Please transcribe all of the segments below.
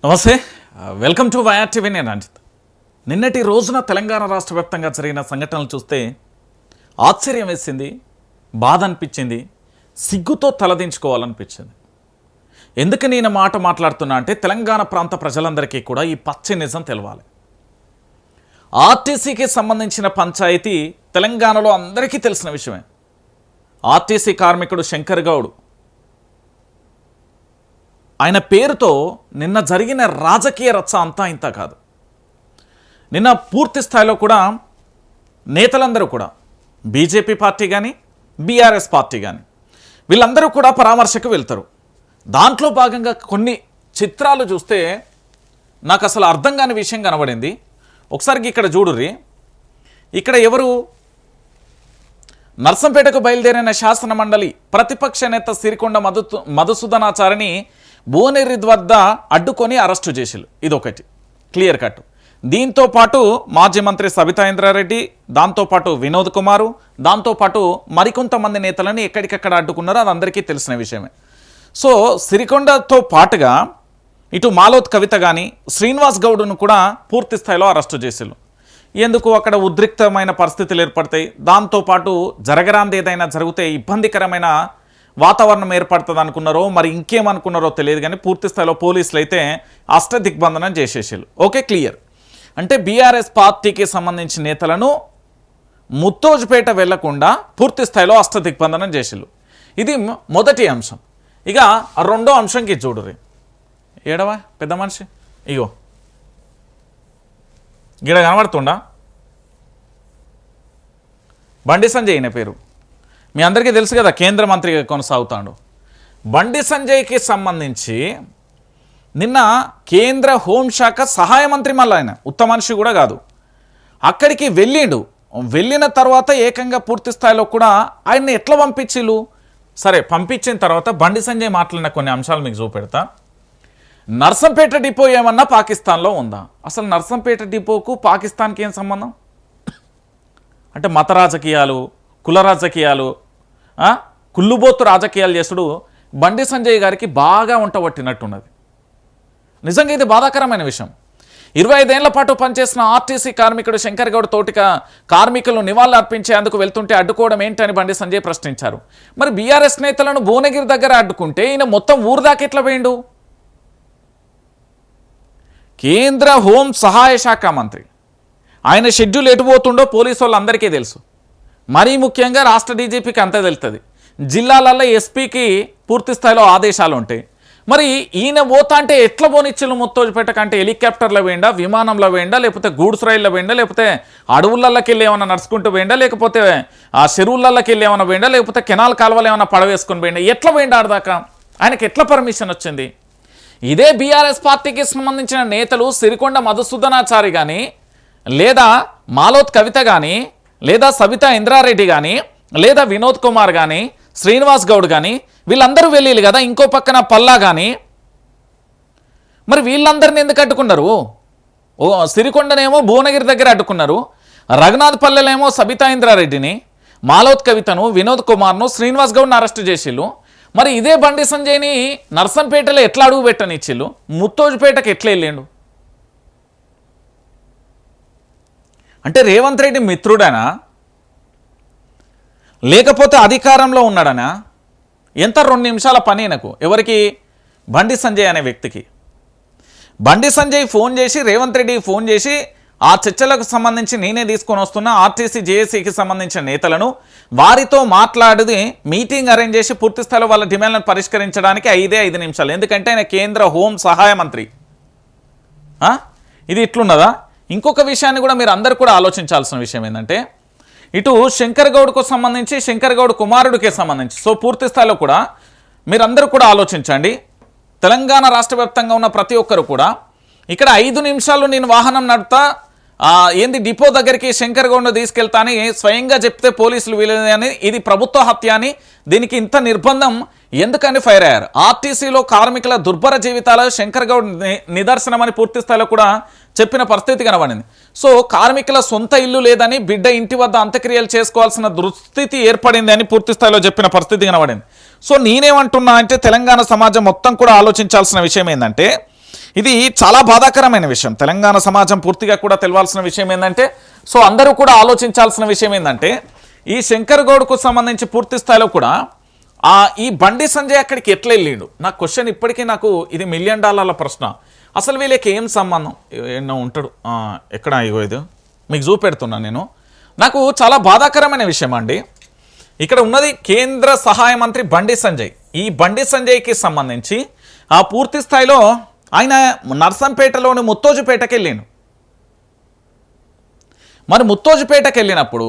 నమస్తే, welcome to YR TV. నేను రంజిత్. నిన్నటి రోజున తెలంగాణ రాష్ట్ర వ్యాప్తంగా జరిగిన సంఘటనలు చూస్తే ఆశ్చర్యం వేసింది, బాధ అనిపించింది, సిగ్గుతో తలదించుకోవాలనిపించింది. ఎందుకు నేను మాట మాట్లాడుతున్నా అంటే తెలంగాణ ప్రాంత ప్రజలందరికీ కూడా ఈ పచ్చి నిజం తెలవాలి. ఆర్టీసీకి సంబంధించిన పంచాయతీ తెలంగాణలో అందరికీ తెలిసిన విషయమే. ఆర్టీసీ కార్మికుడు శంకర్ గౌడ్, ఆయన పేరుతో నిన్న జరిగిన రాజకీయ రచ్చ అంతా ఇంత కాదు. నిన్న పూర్తి స్థాయిలో కూడా నేతలందరూ కూడా బీజేపీ పార్టీ కానీ బీఆర్ఎస్ పార్టీ కానీ వీళ్ళందరూ కూడా పరామర్శకు వెళ్తారు. దాంట్లో భాగంగా కొన్ని చిత్రాలు చూస్తే నాకు అసలు అర్థం కాని విషయం కనబడింది. ఒకసారికి ఇక్కడ చూడుర్రి. ఇక్కడ ఎవరు? నర్సంపేటకు బయలుదేరిన శాసన మండలి ప్రతిపక్ష నేత సిరికొండ మధుసూదనాచారిని భువనగిరి వద్ద అడ్డుకొని అరెస్టు చేసిరు. ఇదొకటి క్లియర్ కట్. దీంతో పాటు మాజీ మంత్రి సబితా ఇంద్రారెడ్డి, దాంతోపాటు వినోద్ కుమారు, దాంతోపాటు మరికొంతమంది నేతలను ఎక్కడికక్కడ అడ్డుకున్నారో అది అందరికీ తెలిసిన విషయమే. సో సిరికొండతో పాటుగా ఇటు మాలోత్ కవిత కానీ శ్రీనివాస్ గౌడ్ను కూడా పూర్తి స్థాయిలో అరెస్టు చేసిరు. ఎందుకు? అక్కడ ఉద్రిక్తమైన పరిస్థితులు ఏర్పడతాయి. దాంతోపాటు జరగరాంది ఏదైనా జరిగితే ఇబ్బందికరమైన వాతావరణం ఏర్పడుతుంది అనుకున్నారో మరి ఇంకేమనుకున్నారో తెలియదు, కానీ పూర్తి స్థాయిలో పోలీసులు అయితే అష్టదిగ్బంధనం చేసేసారు. Okay, clear. అంటే బీఆర్ఎస్ పార్టీకి సంబంధించిన నేతలను ముత్తోజుపేట వెళ్లకుండా పూర్తి స్థాయిలో అష్టదిగ్బంధనం చేసిరు. ఇది మొదటి అంశం. ఇక రెండో అంశంకి చూడుర్రి. ఏడవా పెద్ద మనిషి, ఇగో గిడ కనబడుతుండా? బండి సంజయ్ అయిన పేరు మీ అందరికీ తెలుసు కదా, కేంద్ర మంత్రిగా కొనసాగుతాడు. బండి సంజయ్కి సంబంధించి నిన్న కేంద్ర హోంశాఖ సహాయ మంత్రి, మళ్ళీ ఆయన ఉత్త మనిషి కూడా కాదు, అక్కడికి వెళ్ళిండు. వెళ్ళిన తర్వాత ఏకంగా పూర్తి స్థాయిలో కూడా ఆయన్ని ఎట్లా పంపించిళ్ళు? సరే, పంపించిన తర్వాత బండి సంజయ్ మాట్లాడిన కొన్ని అంశాలు మీకు చూపెడతా. నర్సంపేట డిపో ఏమన్నా పాకిస్తాన్లో ఉందా? అసలు నర్సంపేట డిపోకు పాకిస్తాన్కి ఏం సంబంధం? అంటే మత రాజకీయాలు, కుల రాజకీయాలు, కుళ్ళుబోతు రాజకీయాలు చేసుడు బండి సంజయ్ గారికి బాగా వంటబట్టినట్టున్నది. నిజంగా ఇది బాధాకరమైన విషయం. 25 ఏళ్ల పాటు పనిచేసిన ఆర్టీసీ కార్మికుడు శంకర్ గౌడ్ తోటి కార్మికులు నివాళులు అర్పించేందుకు వెళ్తుంటే అడ్డుకోవడం ఏంటని బండి సంజయ్ ప్రశ్నించారు. మరి బీఆర్ఎస్ నేతలను భువనగిరి దగ్గర అడ్డుకుంటే ఈయన మొత్తం ఊరు దాకా ఎట్లా పోయిండు? కేంద్ర హోం సహాయ శాఖ మంత్రి, ఆయన షెడ్యూల్ ఎటుపోతుండో పోలీసు వాళ్ళందరికీ తెలుసు. మరీ ముఖ్యంగా రాష్ట్ర డీజీపీకి అంతే తెలుస్తుంది. జిల్లాలలో ఎస్పీకి పూర్తి స్థాయిలో ఆదేశాలు ఉంటాయి. మరి ఈయన పోతా అంటే ఎట్లా పోనిచ్చిళ్ళు ముత్తోజుపేటకంటే? హెలికాప్టర్లో వేయండా, విమానంలో వేయండా, లేకపోతే గూడ్స్ రైల్లో వేయండా, లేకపోతే అడవులకి వెళ్ళి ఏమైనా నడుచుకుంటూ వేయండా, లేకపోతే ఆ చెరువులకి వెళ్ళి ఏమైనా వేయండా, లేకపోతే కెనాల్ కాలువలు ఏమైనా పడవేసుకొని వేయండా? ఎట్లా వేయండా ఆడదాకా? ఆయనకి ఎట్లా పర్మిషన్ వచ్చింది? ఇదే బీఆర్ఎస్ పార్టీకి సంబంధించిన నేతలు సిరికొండ మధుసూదనాచారి కానీ, లేదా మాలోత్ కవిత కానీ, లేదా సబితా ఇంద్రారెడ్డి కానీ, లేదా వినోద్ కుమార్ కానీ, శ్రీనివాస్ గౌడ్ కానీ వీళ్ళందరూ వెళ్ళిళ్ళు కదా. ఇంకో పక్కన పల్లా కానీ. మరి వీళ్ళందరిని ఎందుకు అడ్డుకున్నారు? సిరికొండనేమో భువనగిరి దగ్గర అడ్డుకున్నారు, రఘునాథ్ పల్లెలేమో సబితా ఇంద్రారెడ్డిని, మాలోత్ కవితను, వినోద్ కుమార్ను, శ్రీనివాస్ గౌడ్ను అరెస్టు చేసిళ్ళు. మరి ఇదే బండి సంజయ్ని నర్సంపేటలో ఎట్లా అడుగు పెట్టనిచ్చిళ్ళు? ముత్తోజుపేటకి ఎట్లా వెళ్ళిండు? అంటే రేవంత్ రెడ్డి మిత్రుడనా, లేకపోతే అధికారంలో ఉన్నాడనా? ఎంత 2 నిమిషాల పని నాకు ఎవరికి? బండి సంజయ్ అనే వ్యక్తికి. బండి సంజయ్ ఫోన్ చేసి రేవంత్ రెడ్డికి ఫోన్ చేసి ఆ చర్చలకు సంబంధించి నేనే తీసుకొని వస్తున్నా ఆర్టీసీ జేఏసీకి సంబంధించిన నేతలను, వారితో మాట్లాడి మీటింగ్ అరేంజ్ చేసి పూర్తి స్థాయిలో వాళ్ళ డిమాండ్లను పరిష్కరించడానికి 5 నిమిషాలు. ఎందుకంటే ఆయన కేంద్ర హోం సహాయ మంత్రి. ఇది ఇట్లున్నదా? ఇంకొక విషయాన్ని కూడా మీరు అందరు కూడా ఆలోచించాల్సిన విషయం ఏంటంటే, ఇటు శంకర్ గౌడ్కు సంబంధించి, శంకర్ గౌడ్ కుమారుడికి సంబంధించి, సో పూర్తి స్థాయిలో కూడా మీరందరూ కూడా ఆలోచించండి. తెలంగాణ రాష్ట్ర వ్యాప్తంగా ఉన్న ప్రతి ఒక్కరు కూడా ఇక్కడ 5 నిమిషాలు నేను వాహనం నడుపుతా, ఏంది డిపో దగ్గరికి శంకర్ గౌడ్ను తీసుకెళ్తా అని స్వయంగా చెప్తే పోలీసులు వీలని, ఇది ప్రభుత్వ హత్య అని, దీనికి ఇంత నిర్బంధం ఎందుకని ఫైర్ అయ్యారు? ఆర్టీసీలో కార్మికుల దుర్భర జీవితాలు శంకర్ గౌడ్ నిదర్శనమని పూర్తి స్థాయిలో కూడా చెప్పిన పరిస్థితి కనబడింది. సో కార్మికుల సొంత ఇల్లు లేదని, బిడ్డ ఇంటి వద్ద అంత్యక్రియలు చేసుకోవాల్సిన దుస్థితి ఏర్పడింది అని పూర్తి స్థాయిలో చెప్పిన పరిస్థితి కనబడింది. సో నేనేమంటున్నా అంటే తెలంగాణ సమాజం మొత్తం కూడా ఆలోచించాల్సిన విషయం ఏంటంటే, ఇది చాలా బాధాకరమైన విషయం. తెలంగాణ సమాజం పూర్తిగా కూడా తెలవాల్సిన విషయం ఏంటంటే, సో అందరూ కూడా ఆలోచించాల్సిన విషయం ఏంటంటే, ఈ శంకర్ గౌడ్కు సంబంధించి పూర్తి స్థాయిలో కూడా ఈ బండి సంజయ్ అక్కడికి ఎట్లా వెళ్ళిండు? నా క్వశ్చన్ ఇప్పటికీ నాకు ఇది $1 మిలియన్ ప్రశ్న. అసలు వీళ్ళకి ఏం సంబంధం? ఎన్నో ఉంటాడు ఎక్కడ ఇగో ఇది మీకు చూపెడుతున్నాను నేను. నాకు చాలా బాధాకరమైన విషయం అండి. ఇక్కడ ఉన్నది కేంద్ర సహాయ మంత్రి బండి సంజయ్. ఈ బండి సంజయ్కి సంబంధించి పూర్తి స్థాయిలో ఆయన నర్సంపేటలోని ముత్తోజుపేటకి వెళ్ళాను. మరి ముత్తోజుపేటకి వెళ్ళినప్పుడు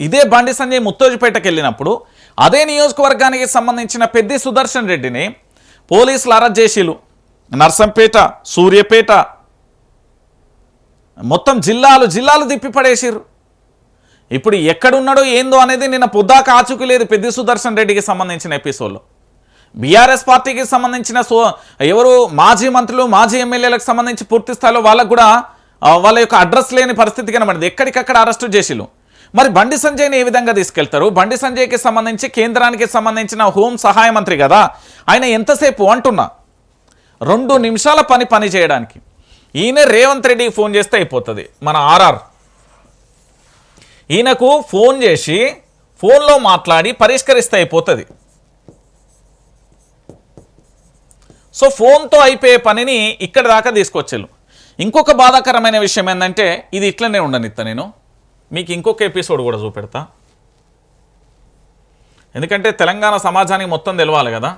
ఇదే బండి సంజయ్ ముత్తోజుపేటకి వెళ్ళినప్పుడు అదే నియోజకవర్గానికి సంబంధించిన పెద్ది సుదర్శన్ రెడ్డిని పోలీసులు అరెస్ట్ చేసిలు. నర్సంపేట, సూర్యాపేట మొత్తం జిల్లాలు తిప్పి పడేసిర్రు. ఇప్పుడు ఎక్కడున్నాడో ఏందో అనేది నిన్న పొద్దాక ఆచూకీ లేదు పెద్ది సుదర్శన్ రెడ్డికి సంబంధించిన ఎపిసోడ్లో. బీఆర్ఎస్ పార్టీకి సంబంధించిన ఎవరు మాజీ మంత్రులు, మాజీ ఎమ్మెల్యేలకు సంబంధించి పూర్తి స్థాయిలో వాళ్ళకు కూడా వాళ్ళ యొక్క అడ్రస్ లేని పరిస్థితి కనబడింది. ఎక్కడికక్కడ అరెస్టు చేసిలు. మరి బండి సంజయ్ని ఏ విధంగా తీసుకెళ్తారు? బండి సంజయ్కి సంబంధించి కేంద్రానికి సంబంధించిన హోం సహాయ మంత్రి కదా, ఆయన ఎంతసేపు అంటున్నా 2 నిమిషాల పని చేయడానికి ఈయన రేవంత్ రెడ్డికి ఫోన్ చేస్తే అయిపోతుంది. మన ఆర్ఆర్ ఈయనకు ఫోన్ చేసి ఫోన్లో మాట్లాడి పరిష్కరిస్తే అయిపోతుంది. సో ఫోన్తో అయిపోయే పనిని ఇక్కడ దాకా తీసుకొచ్చారు. ఇంకొక బాధాకరమైన విషయం ఏంటంటే, ఇది ఇట్లనే ఉండనిత్త నేను మీకు ఇంకొక ఎపిసోడ్ కూడా చూపెడతా. ఎందుకంటే తెలంగాణ సమాజానికి మొత్తం తెలవాలి కదా.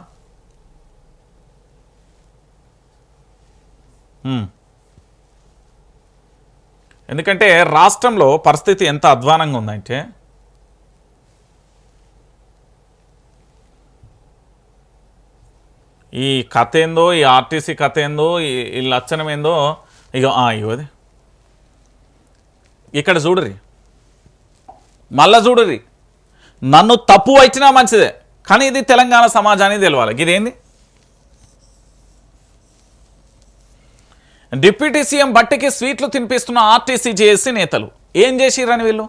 ఎందుకంటే రాష్ట్రంలో పరిస్థితి ఎంత అధ్వానంగా ఉందంటే, ఈ కథ ఏందో, ఈ ఆర్టీసీ కథ ఏందో, ఈ లక్షణం ఏందో ఇగోది ఇక్కడ చూడరి, మళ్ళా చూడరి. నన్ను తప్పు వచ్చినా మంచిదే, కానీ ఇది తెలంగాణ సమాజానికి తెలవాలి. ఇదేంది? డిప్యూటీ సీఎం బట్టికి స్వీట్లు తినిపిస్తున్న ఆర్టీసీ జేఏసీ నేతలు ఏం చేసిరని వీళ్ళు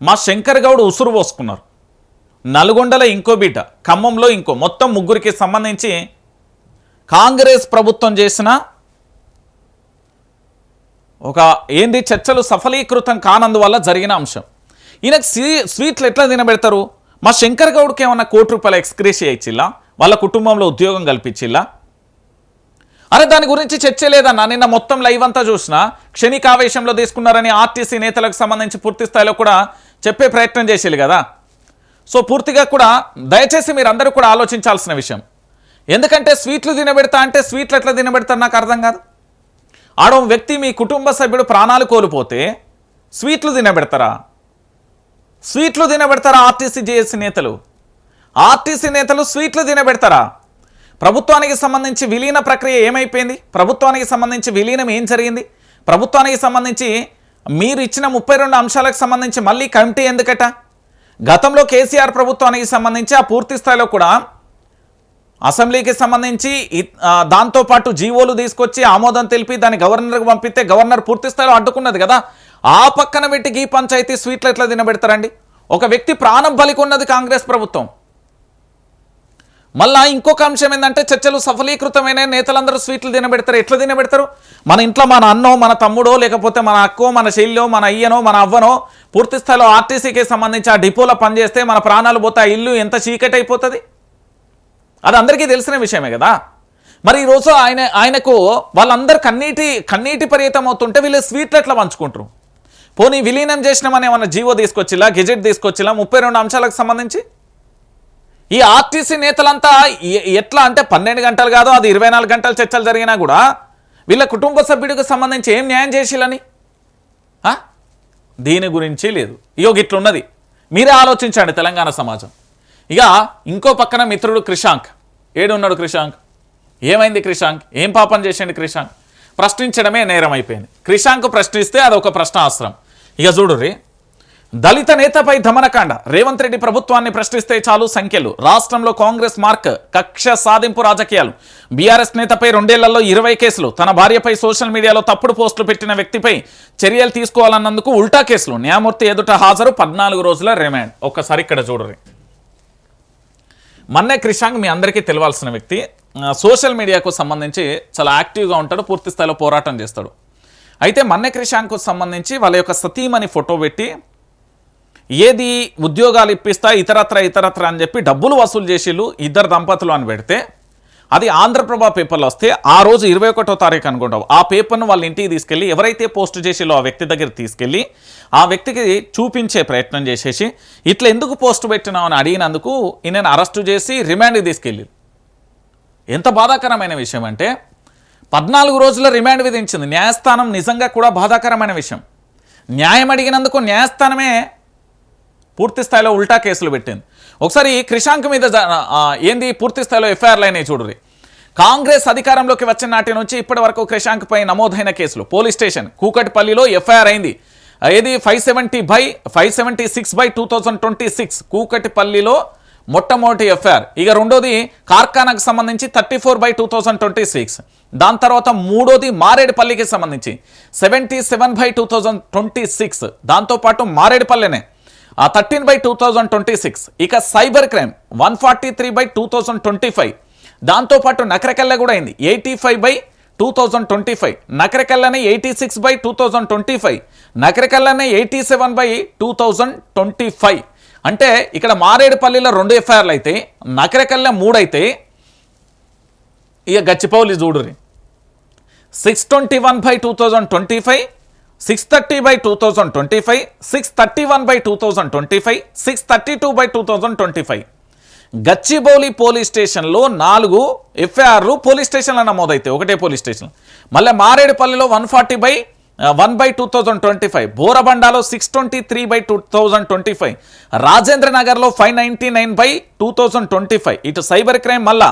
మా శంకర్ గౌడ్ ఉసురు పోసుకున్నారు. నల్గొండలో ఇంకో బిడ్డ, ఖమ్మంలో ఇంకో, మొత్తం 3కి సంబంధించి కాంగ్రెస్ ప్రభుత్వం చేసిన ఒక ఏంది చర్చలు సఫలీకృతం కానందువల్ల జరిగిన అంశం. ఈయనకు స్వీట్లు ఎట్లా తినబెడతారు? మా శంకర్ గౌడ్కి ఏమన్నా ₹1 ఎక్స్గ్రేషియా ఇచ్చిల్లా? వాళ్ళ కుటుంబంలో ఉద్యోగం కల్పించిల్లా? అరే దాని గురించి చర్చ లేదన్నా. నిన్న మొత్తం లైవ్ అంతా చూసినా క్షణికావేశంలో తీసుకున్నారని ఆర్టీసీ నేతలకు సంబంధించి పూర్తి స్థాయిలో కూడా చెప్పే ప్రయత్నం చేసేది కదా. సో పూర్తిగా కూడా దయచేసి మీరు అందరూ కూడా ఆలోచించాల్సిన విషయం. ఎందుకంటే స్వీట్లు తినబెడతా అంటే స్వీట్లు ఎట్లా తినబెడతారు నాకు అర్థం కాదు. ఆడో వ్యక్తి మీ కుటుంబ సభ్యుడు ప్రాణాలు కోల్పోతే స్వీట్లు తినబెడతారా? స్వీట్లు తినబెడతారా ఆర్టీసీ జేఏసీ నేతలు? ఆర్టీసీ నేతలు స్వీట్లు తినబెడతారా? ప్రభుత్వానికి సంబంధించి విలీన ప్రక్రియ ఏమైపోయింది? ప్రభుత్వానికి సంబంధించి విలీనం ఏం జరిగింది? ప్రభుత్వానికి సంబంధించి మీరు ఇచ్చిన 32 అంశాలకు సంబంధించి మళ్ళీ కమిటీ ఎందుకట? గతంలో కేసీఆర్ ప్రభుత్వానికి సంబంధించి ఆ పూర్తి స్థాయిలో కూడా అసెంబ్లీకి సంబంధించి దాంతోపాటు జీవోలు తీసుకొచ్చి ఆమోదం తెలిపి దాన్ని గవర్నర్కి పంపిస్తే గవర్నర్ పూర్తి స్థాయిలో అడ్డుకున్నది కదా. ఆ పక్కన పెట్టి ఈ పంచాయతీ స్వీట్లు ఎట్లా తినబెడతారండి? ఒక వ్యక్తి ప్రాణం బలికొన్నది కాంగ్రెస్ ప్రభుత్వం. మళ్ళా ఇంకొక అంశం ఏంటంటే, చర్చలు సఫలీకృతమైన నేతలందరూ స్వీట్లు తినబెడతారు. ఎట్లా తినబెడతారు? మన ఇంట్లో మన అన్నో, మన తమ్ముడో, లేకపోతే మన అక్కో, మన చెల్లో, మన అయ్యనో, మన అవ్వనో పూర్తి స్థాయిలో ఆర్టీసీకి సంబంధించి ఆ డిపోలో పనిచేస్తే మన ప్రాణాలు పోతే ఆ ఇల్లు ఎంత చీకటి అయిపోతుంది? అది అందరికీ తెలిసిన విషయమే కదా. మరి ఈరోజు ఆయనకు వాళ్ళందరూ కన్నీటి పర్యతం అవుతుంటే వీళ్ళు స్వీట్లు ఎట్లా పంచుకుంటారు? పోనీ విలీనం చేసినామని ఏమన్నా జీవో తీసుకొచ్చిలా, గెజెట్ తీసుకొచ్చిలా 32 అంశాలకు సంబంధించి? ఈ ఆర్టీసీ నేతలంతా ఎట్లా అంటే 12 గంటలు కాదు, అది 24 గంటలు చర్చలు జరిగినా కూడా వీళ్ళ కుటుంబ సభ్యుడికి సంబంధించి ఏం న్యాయం చేసిలని దీని గురించి లేదు. ఇట్లున్నది. మీరే ఆలోచించండి తెలంగాణ సమాజం. ఇక ఇంకో పక్కన మిత్రుడు క్రిషాంక్ ఏడున్నాడు? క్రిషాంక్ ఏమైంది? క్రిషాంక్ ఏం పాపం చేసిండు? క్రిషాంక్ ప్రశ్నించడమే నేరం అయిపోయింది. క్రిషాంక్ ప్రశ్నిస్తే అదొక ప్రశ్నాస్త్రం. ఇక చూడుర్రి, దళిత నేతపై దమనకాండ, రేవంత్ రెడ్డి ప్రభుత్వాన్ని ప్రశ్నిస్తే చాలు సంఖ్యలు, రాష్ట్రంలో కాంగ్రెస్ మార్క్, కక్ష సాధింపు రాజకీయాలు, బీఆర్ఎస్ నేతపై 2 ఏళ్లలో 20 కేసులు, తన భార్యపై సోషల్ మీడియాలో తప్పుడు పోస్టులు పెట్టిన వ్యక్తిపై చర్యలు తీసుకోవాలన్నందుకు ఉల్టా కేసులు, న్యాయమూర్తి ఎదుట హాజరు, 14 రోజుల రిమాండ్. ఒక్కసారి ఇక్కడ చూడరు. మన్నే క్రిషాంక్ మీ అందరికీ తెలవాల్సిన వ్యక్తి. సోషల్ మీడియాకు సంబంధించి చాలా యాక్టివ్గా ఉంటాడు, పూర్తి స్థాయిలో పోరాటం చేస్తాడు. అయితే మన్నె క్రిషాంక్కు సంబంధించి వాళ్ళ యొక్క సతీమణి ఫోటో పెట్టి ఏది ఉద్యోగాలు ఇప్పిస్తా ఇతరత్ర అని చెప్పి డబ్బులు వసూలు చేసిళ్ళు ఇద్దరు దంపతులు అని పెడితే అది ఆంధ్రప్రభ పేపర్లో వస్తే ఆ రోజు 21వ తారీఖు అనుకుంటావు ఆ పేపర్ను వాళ్ళ ఇంటికి తీసుకెళ్ళి ఎవరైతే పోస్ట్ చేసిలో ఆ వ్యక్తి దగ్గర తీసుకెళ్ళి ఆ వ్యక్తికి చూపించే ప్రయత్నం చేసేసి ఇట్లా ఎందుకు పోస్ట్ పెట్టినావు అని అడిగినందుకు ఈయనను అరెస్టు చేసి రిమాండ్కి తీసుకెళ్ళి. ఎంత బాధాకరమైన విషయం అంటే 14 రోజుల రిమాండ్ విధించింది న్యాయస్థానం. నిజంగా కూడా బాధాకరమైన విషయం. న్యాయం అడిగినందుకు న్యాయస్థానమే పూర్తి స్థాయిలో ఉల్టా కేసులు పెట్టింది. ఒకసారి క్రిషాంక్ మీద ఏంది పూర్తి స్థాయిలో ఎఫ్ఐఆర్లు అయినాయి చూడుర్రి. కాంగ్రెస్ అధికారంలోకి వచ్చిన నాటి నుంచి ఇప్పటి వరకు క్రిషాంక్ పై నమోదైన కేసులు పోలీస్ స్టేషన్ కూకట్పల్లిలో ఎఫ్ఐఆర్ అయింది. ఏది 576/2026 కూకట్పల్లిలో మొట్టమొదటి ఎఫ్ఐఆర్. ఇక రెండోది కార్ఖానాకు సంబంధించి 34/2026. దాని తర్వాత మూడోది మారేడుపల్లికి సంబంధించి 77/2026. దాంతోపాటు మారేడుపల్లినే 13/2026. ఇక సైబర్ క్రైమ్ 143/2025. దాంతోపాటు నకరకల్ల కూడా అయింది 85/2025. నకరకల్లనే 86/2025. నకరకల్లనే 87/2025. అంటే ఇక్కడ మారేడుపల్లిలో 2 ఎఫ్ఐఆర్లు అయితే నకరకల్ల 3 అయితే ఇక గచ్చిపౌలి చూడురి 621/2025, 630/2025, 631/2025, 632/2025. గచ్చిబౌలి పోలీస్ స్టేషన్లో 4 ఎఫ్ఐఆర్లు పోలీస్ స్టేషన్లో నమోదైతాయి ఒకటే పోలీస్ స్టేషన్. మళ్ళీ మారేడుపల్లిలో 140/1/2025, బోరబండాలో 623/2025, రాజేంద్ర నగర్లో 599/2025. ఇటు సైబర్ క్రైమ్ మళ్ళా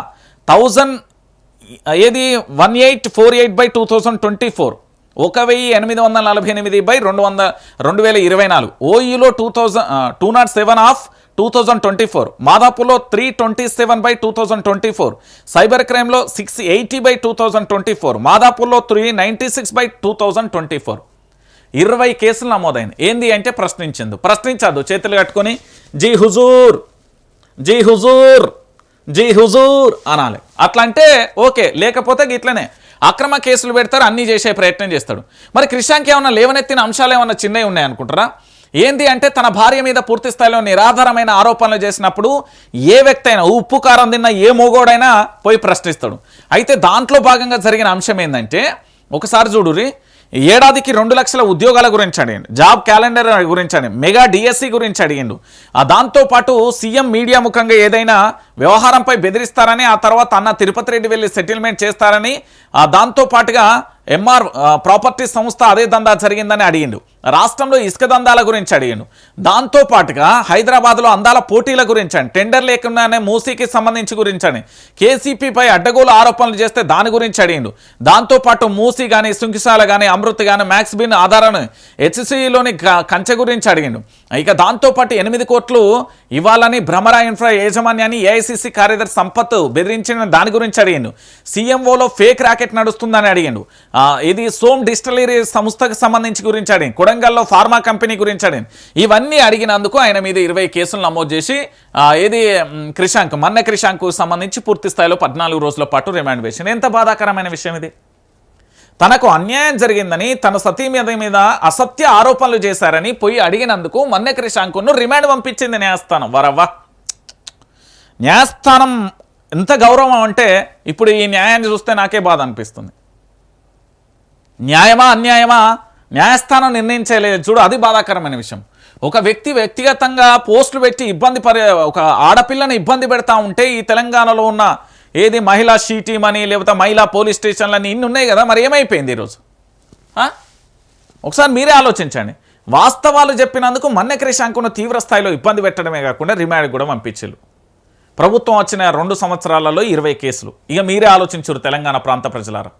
1848/2024, 1848/2024. ఓయూలో 207/2024, మాదాపూర్లో 327/2024, సైబర్ క్రైమ్లో 680/2024, మాదాపూర్లో 396/2024. 20 కేసులు నమోదైంది. ఏంది అంటే ప్రశ్నించద్దు చేతులు కట్టుకొని జీ హుజూర్ జీ హుజూర్ జీ హుజూర్ అనాలి. అట్లా అంటే ఓకే, లేకపోతే ఇట్లనే అక్రమ కేసులు పెడతారు, అన్నీ చేసే ప్రయత్నం చేస్తాడు. మరి క్రిషాంక్ ఏమన్నా లేవనెత్తిన అంశాలు ఏమన్నా చిన్నవి ఉన్నాయనుకుంటారా? ఏంది అంటే తన భార్య మీద పూర్తి స్థాయిలో నిరాధారమైన ఆరోపణలు చేసినప్పుడు ఏ వ్యక్తి అయినా ఉప్పు కారం తిన్న ఏ మోగోడైనా పోయి ప్రశ్నిస్తాడు. అయితే దాంట్లో భాగంగా జరిగిన అంశం ఏంటంటే ఒకసారి చూడురి, ఏడాదికి 2 లక్షల ఉద్యోగాల గురించి అడిగిండు, జాబ్ క్యాలెండర్ గురించి అడిగిండు, మెగా డిఎస్సి గురించి అడిగిండు. దాంతోపాటు సీఎం మీడియా ముఖంగా ఏదైనా వ్యవహారంపై బెదిరిస్తారని, ఆ తర్వాత అన్న తిరుపతి రెడ్డి వెళ్ళి సెటిల్మెంట్ చేస్తారని, దాంతోపాటుగా ఎంఆర్ ప్రాపర్టీ సంస్థ అదే దందా జరిగిందని అడిగిండు. రాష్ట్రంలో ఇసుక దందాల గురించి అడిగిండు. దాంతోపాటుగా హైదరాబాద్లో అందాల పోటీల గురించి అని, టెండర్ లేకుండానే మూసీకి సంబంధించి గురించి అని, కేసీపీపై అడ్డగోలు ఆరోపణలు చేస్తే దాని గురించి అడిగిండు. దాంతోపాటు మూసీ కానీ, సుంకిశాల కానీ, అమృత్ కానీ, మ్యాక్స్ బిన్ ఆధారాన్ని హెచ్సిలోని కంచె గురించి అడిగిండు. ఇక దాంతోపాటు 8 కోట్లు ఇవ్వాలని భ్రమరా ఇన్ఫ్రా యాజమాన్యాన్ని ఏఐసిసి కార్యదర్శి సంపత్ బెదిరించిన దాని గురించి అడిగిండు. సీఎంఓలో ఫేక్ ర్యాకెట్ నడుస్తుందని అడిగిండు. ఇది సోమ్ డిస్టిలరీ సంస్థకు సంబంధించి గురించి అడిగింది. కొడంగల్లో ఫార్మా కంపెనీ గురించి అడిగింది. ఇవన్నీ అడిగినందుకు ఆయన మీద 20 కేసులు నమోదు చేసి మన్నె క్రిషాంక్కు సంబంధించి పూర్తి స్థాయిలో 14 రోజుల పాటు రిమాండ్ వేసింది. ఎంత బాధాకరమైన విషయం ఇది. తనకు అన్యాయం జరిగిందని, తన సతీ మీద అసత్య ఆరోపణలు చేశారని పోయి అడిగినందుకు మన్నె క్రిషాంక్ను రిమాండ్ పంపించింది న్యాయస్థానం. వరవ్వ, న్యాయస్థానం ఎంత గౌరవం అంటే ఇప్పుడు ఈ న్యాయాన్ని చూస్తే నాకే బాధ అనిపిస్తుంది. న్యాయమా అన్యాయమా న్యాయస్థానం నిర్ణయించలేదు చూడు, అది బాధాకరమైన విషయం. ఒక వ్యక్తి వ్యక్తిగతంగా పోస్టులు పెట్టి ఒక ఆడపిల్లని ఇబ్బంది పెడతా ఉంటే ఈ తెలంగాణలో ఉన్న ఏది మహిళా షీ టీమ్ అని, లేకపోతే మహిళా పోలీస్ స్టేషన్లని ఇన్ని ఉన్నాయి కదా, మరి ఏమైపోయింది ఈరోజు? ఒకసారి మీరే ఆలోచించండి. వాస్తవాలు చెప్పినందుకు మన్నె క్రిషాంక్ను తీవ్ర స్థాయిలో ఇబ్బంది పెట్టడమే కాకుండా రిమాండ్ కూడా పంపించారు. ప్రభుత్వం వచ్చిన 2 సంవత్సరాలలో 20 కేసులు. ఇక మీరే ఆలోచించారు తెలంగాణ ప్రాంత ప్రజలారా.